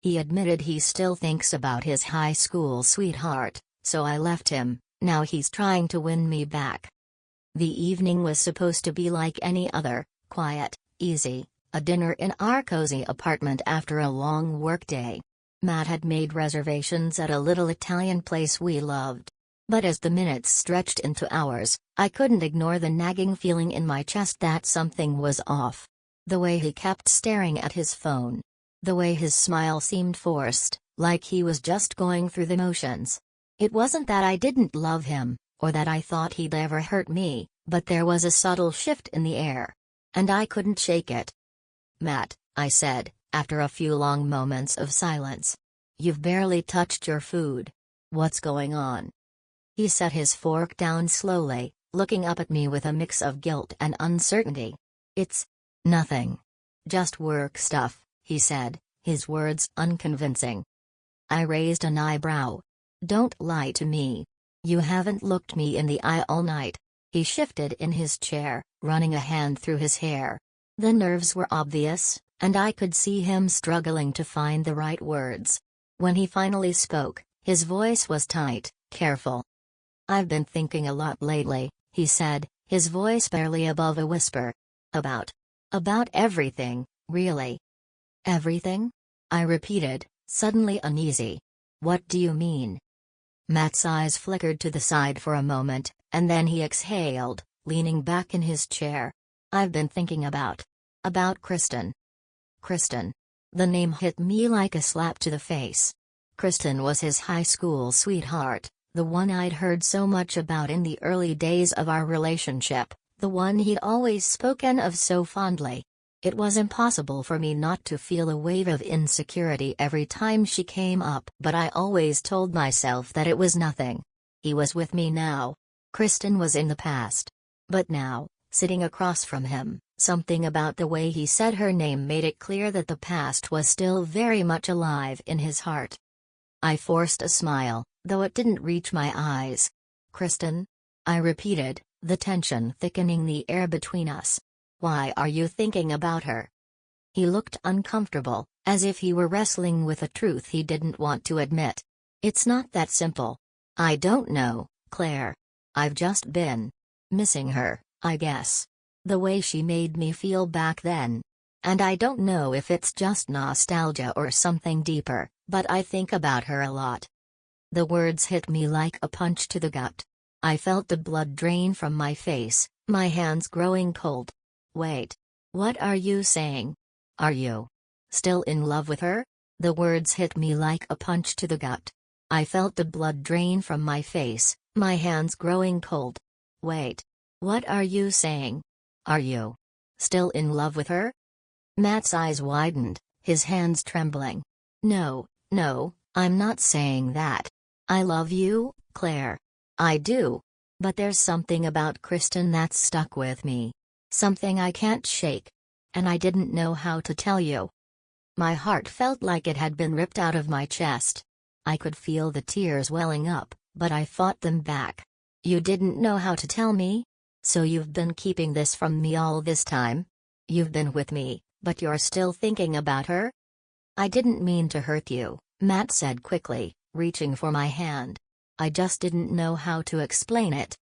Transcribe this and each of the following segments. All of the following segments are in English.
He admitted he still thinks about his high school sweetheart, so I left him. Now he's trying to win me back. The evening was supposed to be like any other, quiet, easy, a dinner in our cozy apartment after a long workday. Matt had made reservations at a little Italian place we loved. But as the minutes stretched into hours, I couldn't ignore the nagging feeling in my chest that something was off. The way he kept staring at his phone. The way his smile seemed forced, like he was just going through the motions. It wasn't that I didn't love him, or that I thought he'd ever hurt me, but there was a subtle shift in the air. And I couldn't shake it. "Matt," I said, after a few long moments of silence. "You've barely touched your food. What's going on?" He set his fork down slowly, looking up at me with a mix of guilt and uncertainty. "It's nothing. Just work stuff," he said, his words unconvincing. I raised an eyebrow. "Don't lie to me. You haven't looked me in the eye all night." He shifted in his chair, running a hand through his hair. The nerves were obvious, and I could see him struggling to find the right words. When he finally spoke, his voice was tight, careful. "I've been thinking a lot lately," he said, his voice barely above a whisper. About everything, really." "Everything?" I repeated, suddenly uneasy. "What do you mean?" Matt's eyes flickered to the side for a moment, and then he exhaled, leaning back in his chair. "I've been thinking about Kristen." Kristen. The name hit me like a slap to the face. Kristen was his high school sweetheart, the one I'd heard so much about in the early days of our relationship, the one he'd always spoken of so fondly. It was impossible for me not to feel a wave of insecurity every time she came up, but I always told myself that it was nothing. He was with me now. Kristen was in the past. But now, sitting across from him, something about the way he said her name made it clear that the past was still very much alive in his heart. I forced a smile, though it didn't reach my eyes. "Kristen?" I repeated, the tension thickening the air between us. "Why are you thinking about her?" He looked uncomfortable, as if he were wrestling with a truth he didn't want to admit. "It's not that simple. I don't know, Claire. I've just been missing her, I guess. The way she made me feel back then. And I don't know if it's just nostalgia or something deeper, but I think about her a lot." The words hit me like a punch to the gut. I felt the blood drain from my face, my hands growing cold. "Wait. What are you saying? Are you still in love with her?" The words hit me like a punch to the gut. I felt the blood drain from my face, my hands growing cold. "Wait. What are you saying? Are you still in love with her?" Matt's eyes widened, his hands trembling. No, I'm not saying that. I love you, Claire. I do. But there's something about Kristen that's stuck with me. Something I can't shake. And I didn't know how to tell you." My heart felt like it had been ripped out of my chest. I could feel the tears welling up, but I fought them back. "You didn't know how to tell me? So you've been keeping this from me all this time? You've been with me, but you're still thinking about her?" "I didn't mean to hurt you," Matt said quickly, reaching for my hand. "I just didn't know how to explain it."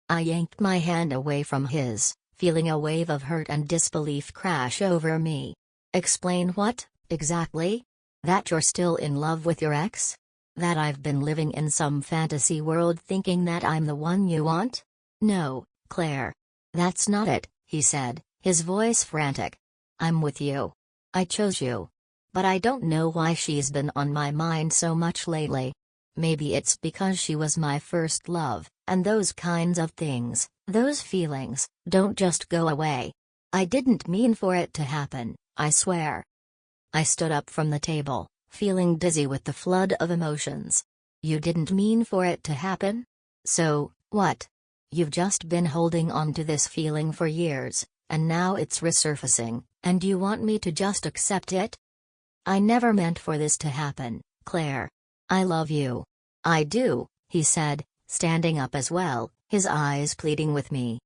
I yanked my hand away from his, feeling a wave of hurt and disbelief crash over me. "Explain what, exactly? That you're still in love with your ex? That I've been living in some fantasy world thinking that I'm the one you want? No, Claire. That's not it," he said, his voice frantic. "I'm with you. I chose you. But I don't know why she's been on my mind so much lately. Maybe it's because she was my first love, and those kinds of things, those feelings, don't just go away. I didn't mean for it to happen, I swear." I stood up from the table, feeling dizzy with the flood of emotions. "You didn't mean for it to happen? So, what? You've just been holding on to this feeling for years, and now it's resurfacing, and you want me to just accept it?" "I never meant for this to happen, Claire. I love you. I do," he said, standing up as well, his eyes pleading with me.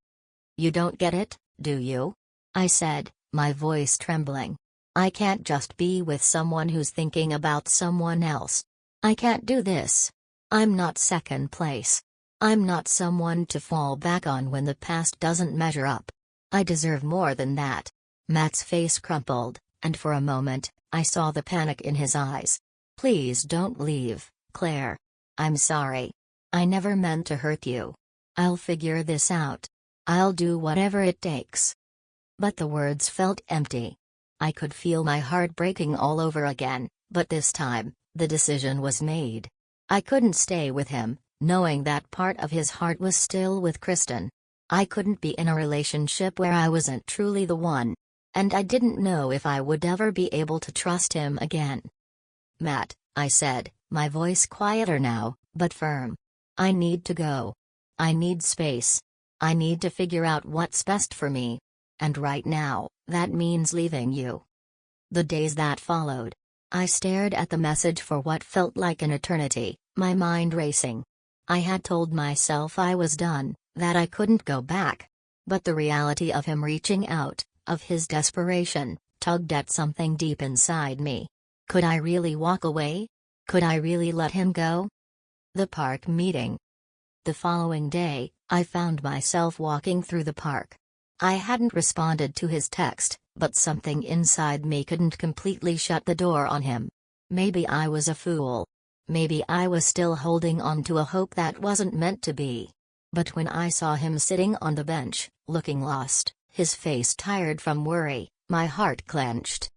"You don't get it, do you?" I said, my voice trembling. I can't just be with someone who's thinking about someone else. I can't do this. I'm not second place. I'm not someone to fall back on when the past doesn't measure up. I deserve more than that. Matt's face crumpled, and for a moment, I saw the panic in his eyes. Please don't leave, Claire. I'm sorry. I never meant to hurt you. I'll figure this out. I'll do whatever it takes. But the words felt empty. I could feel my heart breaking all over again, but this time, the decision was made. I couldn't stay with him, knowing that part of his heart was still with Kristen. I couldn't be in a relationship where I wasn't truly the one. And I didn't know if I would ever be able to trust him again. Matt, I said, my voice quieter now, but firm. I need to go. I need space. I need to figure out what's best for me. And right now, that means leaving you. The days that followed. I stared at the message for what felt like an eternity, my mind racing. I had told myself I was done, that I couldn't go back. But the reality of him reaching out, of his desperation, tugged at something deep inside me. Could I really walk away? Could I really let him go? The park meeting. The following day, I found myself walking through the park. I hadn't responded to his text, but something inside me couldn't completely shut the door on him. Maybe I was a fool. Maybe I was still holding on to a hope that wasn't meant to be. But when I saw him sitting on the bench, looking lost, his face tired from worry, my heart clenched.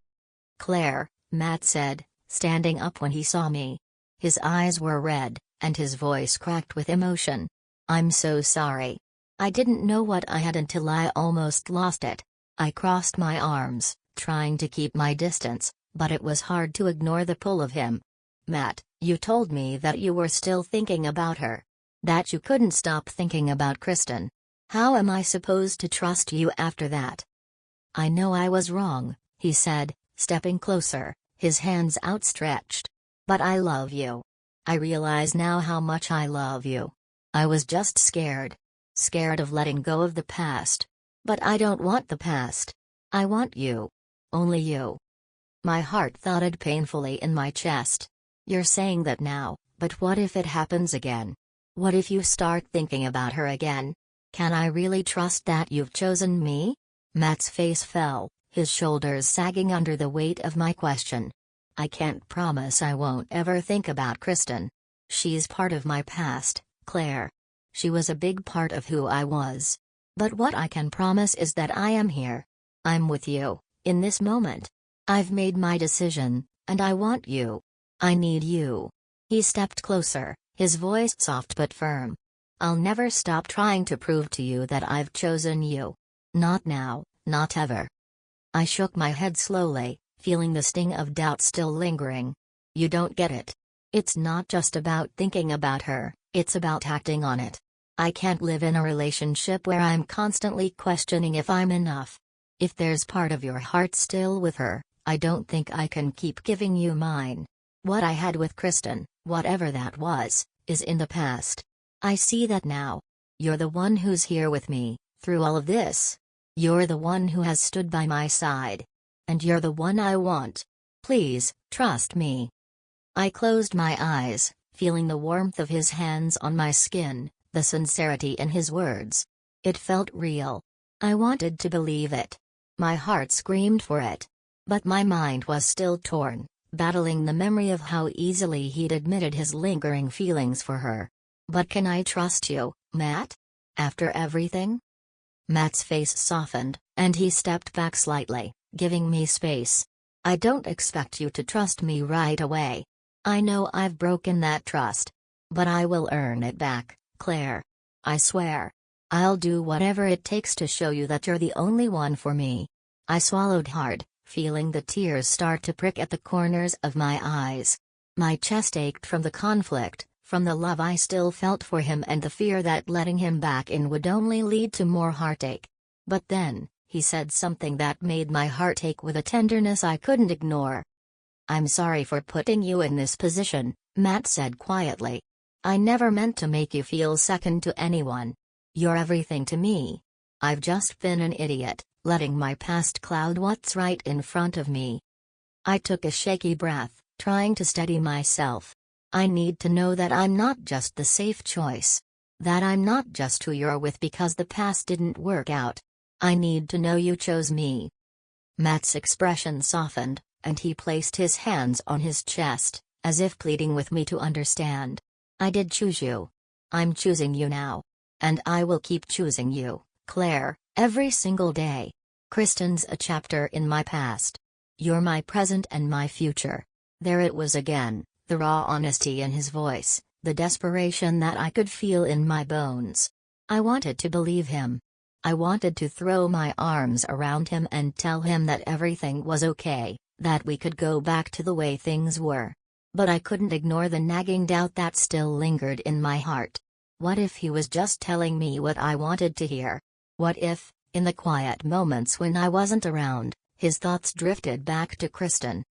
Claire, Matt said, standing up when he saw me. His eyes were red, and his voice cracked with emotion. I'm so sorry. I didn't know what I had until I almost lost it. I crossed my arms, trying to keep my distance, but it was hard to ignore the pull of him. Matt, you told me that you were still thinking about her. That you couldn't stop thinking about Kristen. How am I supposed to trust you after that? I know I was wrong, he said, stepping closer, his hands outstretched. But I love you. I realize now how much I love you. I was just scared. Scared of letting go of the past. But I don't want the past. I want you. Only you. My heart thudded painfully in my chest. You're saying that now, but what if it happens again? What if you start thinking about her again? Can I really trust that you've chosen me? Matt's face fell, his shoulders sagging under the weight of my question. I can't promise I won't ever think about Kristen. She's part of my past, Claire. She was a big part of who I was. But what I can promise is that I am here. I'm with you, in this moment. I've made my decision, and I want you. I need you. He stepped closer, his voice soft but firm. I'll never stop trying to prove to you that I've chosen you. Not now, not ever. I shook my head slowly, feeling the sting of doubt still lingering. You don't get it. It's not just about thinking about her, it's about acting on it. I can't live in a relationship where I'm constantly questioning if I'm enough. If there's part of your heart still with her, I don't think I can keep giving you mine. What I had with Kristen, whatever that was, is in the past. I see that now. You're the one who's here with me, through all of this. You're the one who has stood by my side. And you're the one I want. Please, trust me. I closed my eyes, feeling the warmth of his hands on my skin, the sincerity in his words. It felt real. I wanted to believe it. My heart screamed for it. But my mind was still torn, battling the memory of how easily he'd admitted his lingering feelings for her. But can I trust you, Matt? After everything? Matt's face softened, and he stepped back slightly, giving me space. I don't expect you to trust me right away. I know I've broken that trust. But I will earn it back, Claire. I swear. I'll do whatever it takes to show you that you're the only one for me. I swallowed hard, feeling the tears start to prick at the corners of my eyes. My chest ached from the conflict, from the love I still felt for him and the fear that letting him back in would only lead to more heartache. But then, he said something that made my heart ache with a tenderness I couldn't ignore. I'm sorry for putting you in this position, Matt said quietly. I never meant to make you feel second to anyone. You're everything to me. I've just been an idiot, letting my past cloud what's right in front of me. I took a shaky breath, trying to steady myself. I need to know that I'm not just the safe choice. That I'm not just who you're with because the past didn't work out. I need to know you chose me. Matt's expression softened, and he placed his hands on his chest, as if pleading with me to understand. I did choose you. I'm choosing you now. And I will keep choosing you, Claire, every single day. Kristen's a chapter in my past. You're my present and my future. There it was again, the raw honesty in his voice, the desperation that I could feel in my bones. I wanted to believe him. I wanted to throw my arms around him and tell him that everything was okay, that we could go back to the way things were. But I couldn't ignore the nagging doubt that still lingered in my heart. What if he was just telling me what I wanted to hear? What if, in the quiet moments when I wasn't around, his thoughts drifted back to Kristen?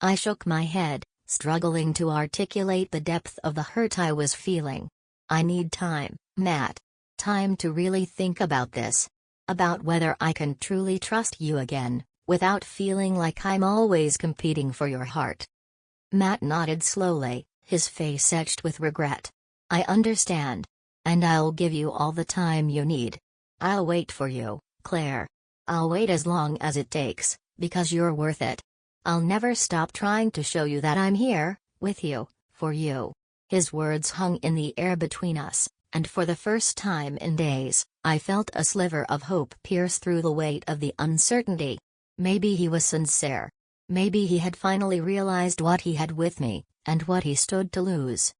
I shook my head, struggling to articulate the depth of the hurt I was feeling. I need time, Matt. Time to really think about this. About whether I can truly trust you again, without feeling like I'm always competing for your heart. Matt nodded slowly, his face etched with regret. I understand. And I'll give you all the time you need. I'll wait for you, Claire. I'll wait as long as it takes, because you're worth it. I'll never stop trying to show you that I'm here, with you, for you. His words hung in the air between us, and for the first time in days, I felt a sliver of hope pierce through the weight of the uncertainty. Maybe he was sincere. Maybe he had finally realized what he had with me, and what he stood to lose.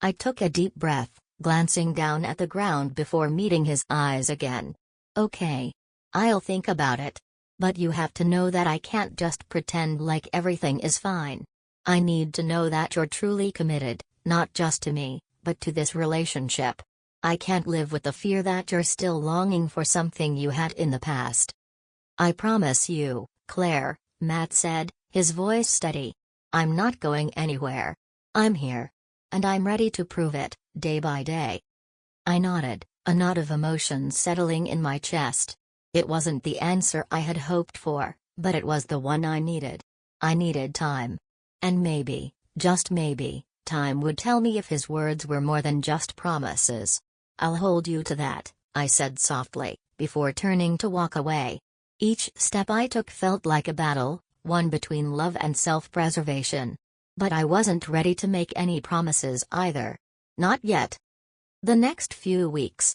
I took a deep breath, glancing down at the ground before meeting his eyes again. Okay. I'll think about it. But you have to know that I can't just pretend like everything is fine. I need to know that you're truly committed, not just to me, but to this relationship. I can't live with the fear that you're still longing for something you had in the past. I promise you, Claire, Matt said, his voice steady. I'm not going anywhere. I'm here. And I'm ready to prove it, day by day. I nodded, a knot of emotion settling in my chest. It wasn't the answer I had hoped for, but it was the one I needed. I needed time. And maybe, just maybe, time would tell me if his words were more than just promises. I'll hold you to that, I said softly, before turning to walk away. Each step I took felt like a battle, one between love and self-preservation. But I wasn't ready to make any promises either. Not yet. The next few weeks.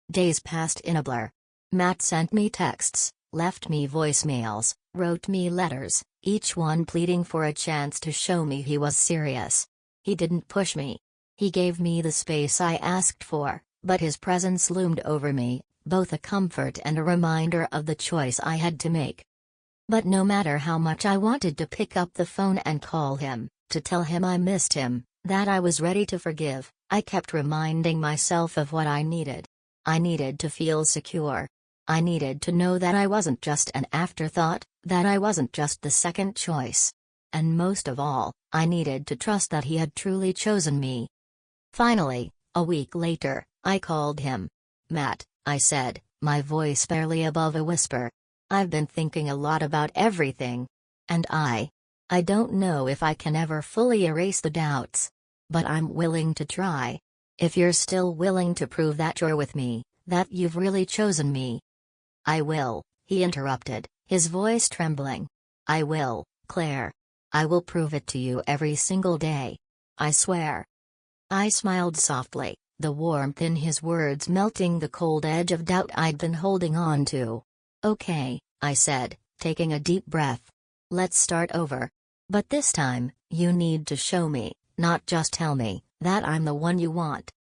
Days passed in a blur. Matt sent me texts, left me voicemails, wrote me letters, each one pleading for a chance to show me he was serious. He didn't push me. He gave me the space I asked for, but his presence loomed over me, both a comfort and a reminder of the choice I had to make. But no matter how much I wanted to pick up the phone and call him, to tell him I missed him, that I was ready to forgive, I kept reminding myself of what I needed. I needed to feel secure. I needed to know that I wasn't just an afterthought, that I wasn't just the second choice. And most of all, I needed to trust that he had truly chosen me. Finally, a week later, I called him. Matt, I said, my voice barely above a whisper. I've been thinking a lot about everything. And I don't know if I can ever fully erase the doubts. But I'm willing to try. If you're still willing to prove that you're with me, that you've really chosen me. I will, he interrupted, his voice trembling. I will, Claire. I will prove it to you every single day. I swear. I smiled softly, the warmth in his words melting the cold edge of doubt I'd been holding on to. Okay, I said, taking a deep breath. Let's start over. But this time, you need to show me, not just tell me, that I'm the one you want.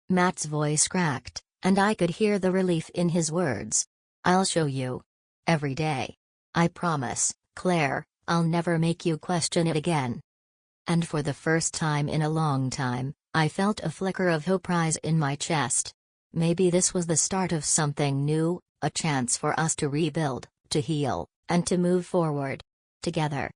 Matt's voice cracked, and I could hear the relief in his words. I'll show you. Every day. I promise, Claire, I'll never make you question it again. And for the first time in a long time, I felt a flicker of hope rise in my chest. Maybe this was the start of something new, a chance for us to rebuild, to heal, and to move forward. Together.